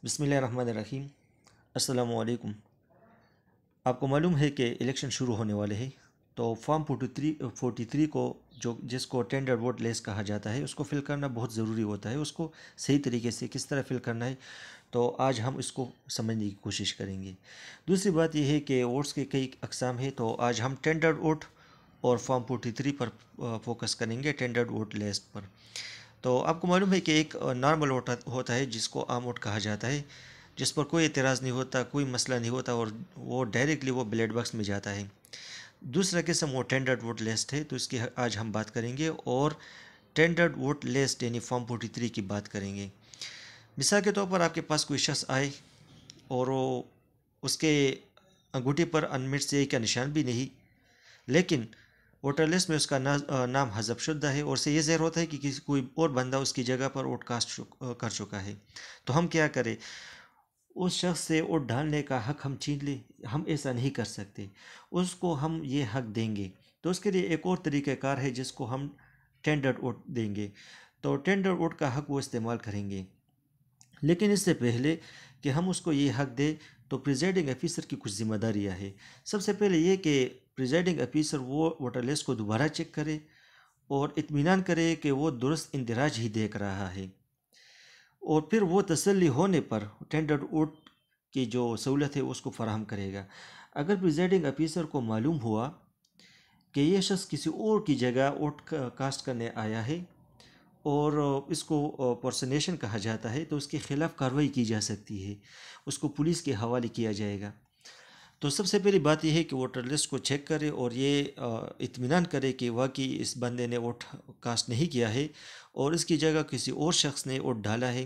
बिस्मिल्लाहिर्रहमानिर्रहीम। अस्सलामुअलैकुम। आपको मालूम है कि इलेक्शन शुरू होने वाले हैं, तो फॉर्म 43 को जिसको टेंडर वोट लेस कहा जाता है उसको फिल करना बहुत ज़रूरी होता है। उसको सही तरीके से किस तरह फिल करना है, तो आज हम इसको समझने की कोशिश करेंगे। दूसरी बात यह है कि वोट्स के कई अकसाम है, तो आज हम टेंडर वोट और फॉर्म 43 पर फोकस करेंगे, टेंडर वोट लेस पर। तो आपको मालूम है कि एक नॉर्मल वोट होता है जिसको आम वोट कहा जाता है, जिस पर कोई एतराज़ नहीं होता, कोई मसला नहीं होता और वो डायरेक्टली वो बैलेट बॉक्स में जाता है। दूसरा किस्म वो टेंडर्ड वोट लिस्ट है, तो इसकी आज हम बात करेंगे और टेंडर्ड वोट लिस्ट यानी फॉर्म 43 की बात करेंगे। मिसाल के तौर पर आपके पास कोई शख्स आए और वो उसके अंगूठे पर अनमिट से का निशान भी नहीं, लेकिन वोटर लिस्ट में उसका नाम हज़फ शुदा है और उसे ये ज़हर होता है कि किसी कोई और बंदा उसकी जगह पर वोट कास्ट कर चुका है। तो हम क्या करें, उस शख्स से वोट डालने का हक हम छीन लें? हम ऐसा नहीं कर सकते, उसको हम ये हक देंगे। तो उसके लिए एक और तरीक़ाकार है जिसको हम टेंडर वोट देंगे। तो टेंडर वोट का हक वो इस्तेमाल करेंगे, लेकिन इससे पहले कि हम उसको ये हक दें तो प्रिजाइडिंग ऑफिसर की कुछ जिम्मेदारियां हैं। सबसे पहले ये कि प्रिजाइडिंग ऑफिसर वो वोटर लिस्ट को दोबारा चेक करे और इत्मीनान करे कि वो दुरुस्त इंदिराज ही देख रहा है, और फिर वो तसल्ली होने पर टेंडर वोट की जो सहूलत है उसको फराहम करेगा। अगर प्रिजाइडिंग ऑफिसर को मालूम हुआ कि ये शख्स किसी और की जगह वोट कास्ट करने आया है और इसको पर्सनेशन कहा जाता है, तो उसके खिलाफ कार्रवाई की जा सकती है, उसको पुलिस के हवाले किया जाएगा। तो सबसे पहली बात यह है कि वोटर लिस्ट को चेक करे और ये इत्मीनान करे कि वाकई इस बंदे ने वोट कास्ट नहीं किया है और इसकी जगह किसी और शख्स ने वोट डाला है,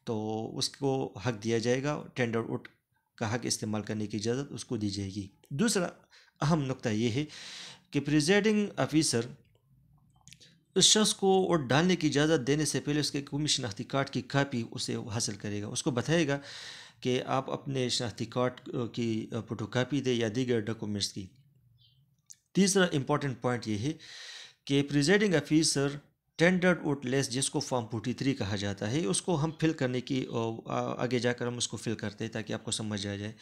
तो उसको हक दिया जाएगा, टेंडर वोट का हक इस्तेमाल करने की इजाज़त उसको दी जाएगी। दूसरा अहम नुक्ता ये है कि प्रिजाइडिंग ऑफिसर उस शख्स को वोट डालने की इजाज़त देने से पहले उसके कौमी शनाख्ती कार्ड की कापी उसे हासिल करेगा। उसको बताएगा कि आप अपने शनाख्ती कार्ड की फोटोकॉपी दें या दीगर डॉक्यूमेंट्स की। तीसरा इम्पॉर्टेंट पॉइंट ये है कि presiding officer tendered vote list जिसको फॉर्म 43 कहा जाता है उसको हम फिल करने की आगे जाकर हम उसको फिल करते हैं ताकि आपको समझ आ जाए।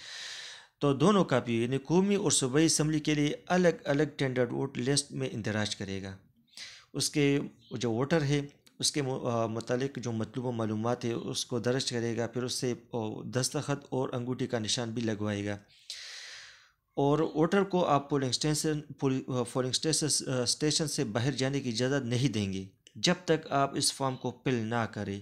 तो दोनों कापी यानी कौमी और सूबाई असम्बली के लिए अलग अलग टेंडर्ड वोट लिस्ट में इंदराज करेगा। उसके जो वोटर है उसके मुतालिक जो मतलूबा मालूमात है उसको दर्ज करेगा, फिर उससे दस्तखत और अंगूठी का निशान भी लगवाएगा। और वोटर को आप पोलिंग स्टेशन से बाहर जाने की इजाज़त नहीं देंगे जब तक आप इस फॉर्म को फिल ना करें।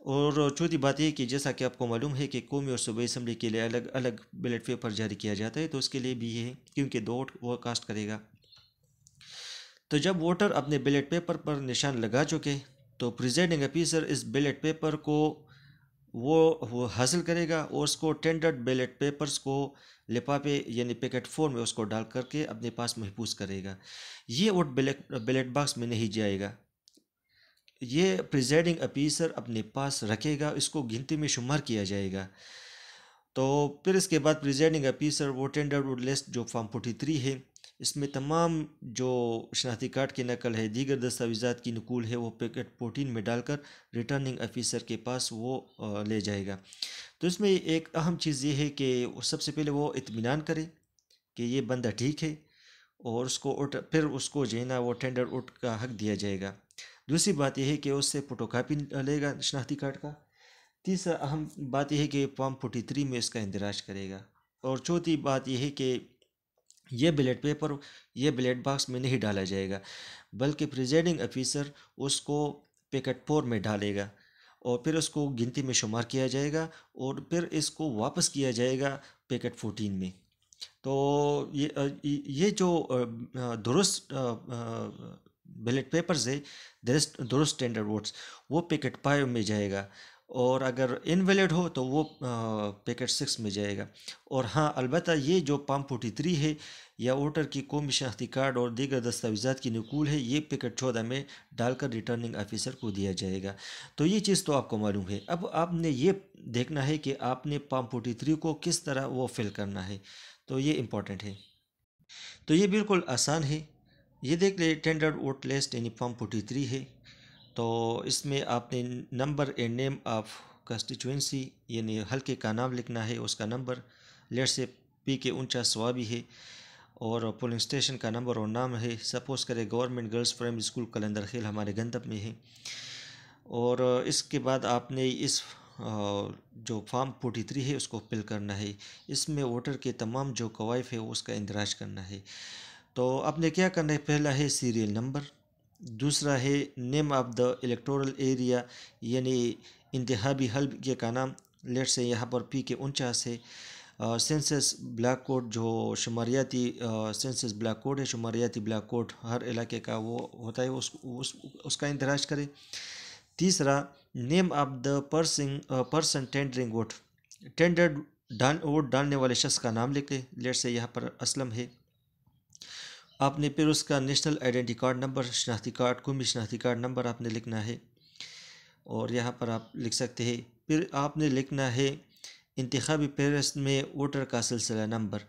और चौथी बात यह कि जैसा कि आपको मालूम है कि कौमी और सूबाई असम्बली के लिए अलग अलग बैलेट पेपर जारी किया जाता है, तो उसके लिए भी ये है क्योंकि दो वोट वो कास्ट करेगा। तो जब वोटर अपने बैलेट पेपर पर निशान लगा चुके, तो प्रिजाइडिंग ऑफिसर इस बैलेट पेपर को वो हासिल करेगा और उसको टेंडर्ड बैलेट पेपर्स को लिफाफे यानी पैकेट फॉर्म में उसको डाल करके अपने पास महफूज करेगा। ये वोट बैलेट बॉक्स में नहीं जाएगा, ये प्रिजाइडिंग ऑफिसर अपने पास रखेगा, इसको गिनती में शुमार किया जाएगा। तो फिर इसके बाद प्रिजाइडिंग ऑफिसर वो टेंडर वोट लिस्ट जो फॉर्म 43 है इसमें तमाम जो शनाख्ती कार्ड की नकल है, दीगर दस्तावेज़ात की नकूल है, वो पैकेट 14 में डालकर रिटर्निंग ऑफिसर के पास वो ले जाएगा। तो इसमें एक अहम चीज़ ये है कि सबसे पहले वो इत्मीनान करे कि ये बंदा ठीक है और फिर उसको जो है ना वो टेंडर वोट का हक दिया जाएगा। दूसरी बात यह है कि उससे फ़ोटोकॉपी लेगा शनाख्ती कार्ड का। तीसरा अहम बात यह है कि फॉर्म 43 में इसका इंदराज करेगा। और चौथी बात यह है कि ये बैलेट पेपर ये बैलेट बॉक्स में नहीं डाला जाएगा, बल्कि प्रिजाइडिंग ऑफिसर उसको पैकेट 4 में डालेगा और फिर उसको गिनती में शुमार किया जाएगा और फिर इसको वापस किया जाएगा पैकेट 14 में। तो ये जो दुरुस्त बैलेट पेपर्स है, दुरुस्त टेंडर वोट्स, वो पैकेट 5 में जाएगा और अगर इनवैलिड हो तो वो पैकेट 6 में जाएगा। और हाँ, अलबत्ता ये जो फॉर्म 43 है या वोटर की कौमी शनाख्ती कार्ड और दीगर दस्तावेज़ात की नकूल है, ये पैकेट 14 में डालकर रिटर्निंग ऑफिसर को दिया जाएगा। तो ये चीज़ तो आपको मालूम है। अब आपने ये देखना है कि आपने फॉर्म 43 को किस तरह वो फिल करना है, तो ये इम्पॉर्टेंट है। तो ये बिल्कुल आसान है। ये देख ले टेंडर वोट लिस्ट यानी फॉर्म 43 है। तो इसमें आपने number and name of constituency यानी हल्के का नाम लिखना है, उसका नंबर, लेट से PK49 स्वाबी है, और पोलिंग स्टेशन का नंबर और नाम है। सपोज़ करें गवर्नमेंट गर्ल्स प्राइमरी स्कूल कलंदर खेल हमारे गंदम में है। और इसके बाद आपने इस जो फॉर्म 43 है उसको फिल करना है। इसमें वोटर के तमाम जो कवायद है उसका इंदराज करना है। तो आपने क्या करना है, पहला है सीरियल नंबर, दूसरा है name of the electoral area यानी इंतहाबी हल्के का नाम, लेट से यहाँ पर PK49 है। सेंसस ब्लॉक कोड जो शुमारियाती सेंसस ब्लॉक कोड है, शुमारियाती ब्लॉक कोड हर इलाके का वो होता है, उसका इंदराज करें। तीसरा name of the person tendering vote, tender vote डालने वाले शख्स का नाम लिखें, लेट से यहाँ पर असलम है। आपने फिर उसका नेशनल आइडेंटिटी कार्ड नंबर, शनाख्ती कार्ड, कौमी शनाख्ती कार्ड नंबर आपने लिखना है, और यहाँ पर आप लिख सकते हैं। फिर आपने लिखना है इंतखाबी फेहरिस्त में वोटर का सिलसिला नंबर,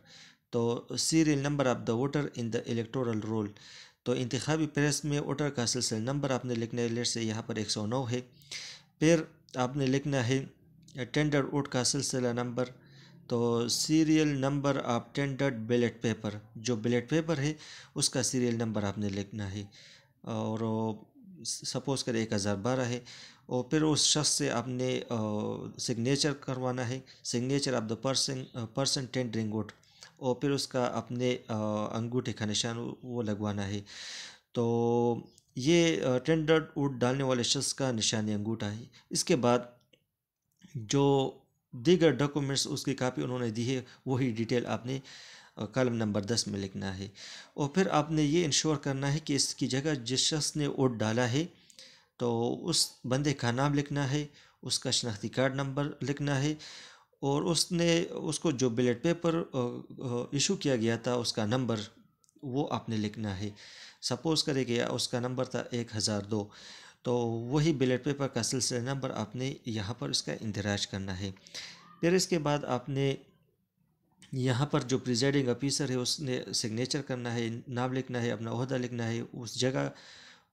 तो serial number of the voter in the electoral roll. तो इंतखाबी फेहरिस्त में वोटर का सिलसिला नंबर आपने लिखना है, लेट से यहाँ पर 109 है। फिर आपने लिखना है टेंडर वोट का सिलसिला नंबर, तो serial number of tendered ballot paper, जो बैलेट पेपर है उसका सीरियल नंबर आपने लिखना है। और सपोज़ करें 1012 है, और फिर उस शख्स से आपने सिग्नेचर करवाना है, signature of the person tendering vote, और फिर उसका अपने अंगूठे का निशान वो लगवाना है। तो ये टेंडर वोट डालने वाले शख्स का निशानी अंगूठा है। इसके बाद जो दीगर डॉक्यूमेंट्स उसकी कापी उन्होंने दी है वही डिटेल आपने कॉलम नंबर 10 में लिखना है। और फिर आपने ये इंश्योर करना है कि इसकी जगह जिस शख्स ने वोट डाला है तो उस बंदे का नाम लिखना है, उसका शनाख्ती कार्ड नंबर लिखना है, और उसको जो बैलेट पेपर इशू किया गया था उसका नंबर वो आपने लिखना है। सपोज़ करें कि उसका नंबर था 1002, तो वही बैलेट पेपर का सिलसिला नंबर आपने यहाँ पर इसका इंदराज करना है। फिर इसके बाद आपने यहाँ पर जो प्रिजाइडिंग ऑफिसर है उसने सिग्नेचर करना है, नाम लिखना है, अपना ओहदा लिखना है, उस जगह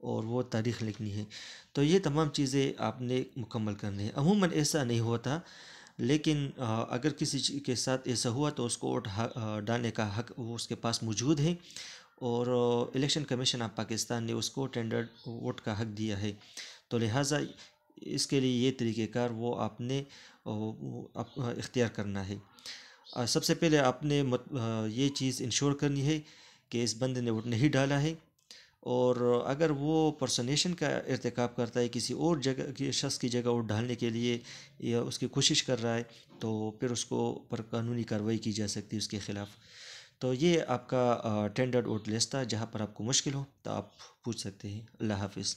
और वो तारीख़ लिखनी है। तो ये तमाम चीज़ें आपने मुकम्मल करनी है। अमूमन ऐसा नहीं होता, लेकिन अगर किसी के साथ ऐसा हुआ तो उसको वोट डालने का हक वो उसके पास मौजूद है, और इलेक्शन कमीशन ऑफ पाकिस्तान ने उसको टेंडर वोट का हक दिया है। तो लिहाजा इसके लिए ये तरीक़ेकार वो आपने इख्तियार करना है। सबसे पहले आपने ये चीज़ इंश्योर करनी है कि इस बंदे ने वोट नहीं डाला है, और अगर वो पर्सनेशन का इर्तिकाब करता है, किसी और जगह की शख्स की जगह वोट डालने के लिए या उसकी कोशिश कर रहा है, तो फिर उसको पर कानूनी कार्रवाई की जा सकती है उसके ख़िलाफ़। तो ये आपका टेंडर्ड वोट लिस्ट था। जहाँ पर आपको मुश्किल हो तो आप पूछ सकते हैं। अल्लाह हाफ़िज़।